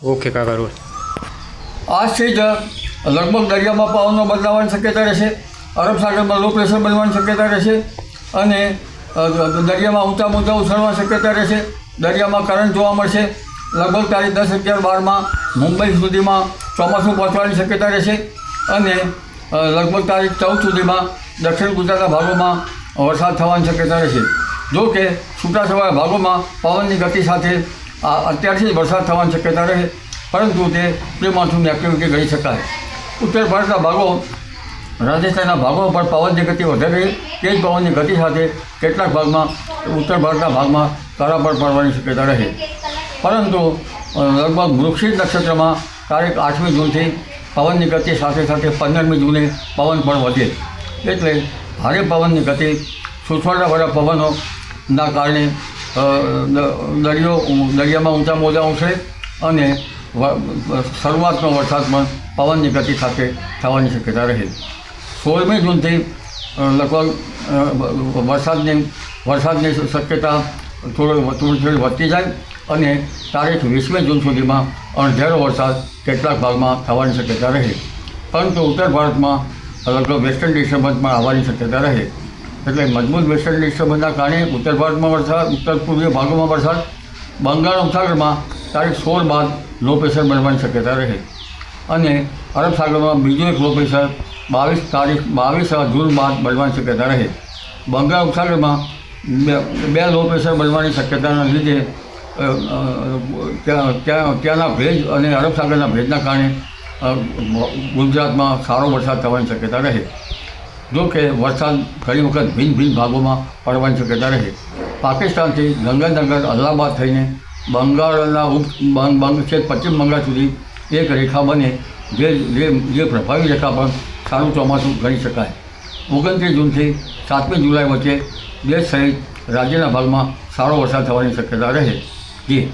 Okay કાકા road. આજથી જ લગભગ દરિયામાં પવનનો બદલાવાની શક્યતા રહેશે. અરબ સાગરમાં લો પ્રેશર બનવાની શક્યતા રહેશે અને દરિયામાં ઊંચા ઉછળવાની શક્યતા રહેશે. દરિયામાં કરંટ જોવા મળશે. લગભગ તારીખ 10, 11, 12માં મુંબઈ સુધીમાં ચોમાસું પહોંચવાની શક્યતા રહેશે અને લગભગ તારીખ 14 સુધીમાં દક્ષિણ ગુજરાતના ભાગોમાં વરસાદ થવાની શક્યતા રહેશે. જો કે છૂટાછવાયા ભાગોમાં પવનની ગતિ સાથે અત્યારથી જ વરસાદ થવાની શક્યતા રહે, પરંતુ તે પ્રી મોન્સૂનની એક્ટિવિટી ગણી શકાય. ઉત્તર ભારતના ભાગો, રાજસ્થાનના ભાગોમાં પણ પવનની ગતિ વધારે રહે. તે જ પવનની ગતિ સાથે કેટલાક ભાગમાં ઉત્તર ભારતના ભાગમાં કરાપડ પડવાની શક્યતા રહે. પરંતુ લગભગ વૃશ્ચિક નક્ષત્રમાં તારીખ 8મી જૂનથી પવનની ગતિ સાથે સાથે 15મી જૂને પવન પણ વધે. એટલે ભારે પવનની ગતિ, સુસવાટાવાળા પવનોના કારણે દરિયામાં ઊંચા મોજા ઉછળે અને શરૂઆતનો વરસાદ પણ પવનની ગતિ સાથે થવાની શક્યતા રહે. 16મી જૂનથી લગભગ વરસાદની શક્યતા થોડી વધતી જાય અને તારીખ 20મી જૂન સુધીમાં અણધારો વરસાદ કેટલાક ભાગમાં થવાની શક્યતા રહે. પરંતુ ઉત્તર ભારતમાં લગભગ વેસ્ટર્ન ડિસ્ટર્બન્સ પણ આવવાની શક્યતા રહે. એટલે મજબૂત વેસ્ટર્ન ડિસ્ટર્બન્સના કારણે ઉત્તર ભારતમાં વરસાદ, ઉત્તર પૂર્વીય ભાગોમાં વરસાદ. બંગાળ ઉપસાગરમાં તારીખ 16 બાદ લો પ્રેશર બનવાની શક્યતા રહે અને અરબ સાગરમાં બીજું એક લો પ્રેશર 22 જૂન બાદ બનવાની શક્યતા રહે. બંગાળ ઉપસાગરમાં બે લો પ્રેશર બનવાની શક્યતાના લીધે ત્યાંના ભેજ અને અરબ સાગરના ભેજના કારણે ગુજરાતમાં સારો વરસાદ થવાની શક્યતા રહે. જો કે વરસાદ ઘણી વખત ભિન્ન ભાગોમાં પડવાની શક્યતા રહે. પાકિસ્તાનથી ગંગાનગર, અલ્હાબાદ થઈને બંગાળના પશ્ચિમ બંગાળ સુધી એક રેખા બને, જે પ્રભાવી રેખા પણ સારું ચોમાસું ગણી શકાય. 29 જૂનથી 7મી જુલાઈ વચ્ચે દેશ સહિત રાજ્યના ભાગમાં સારો વરસાદ થવાની શક્યતા રહે. જી.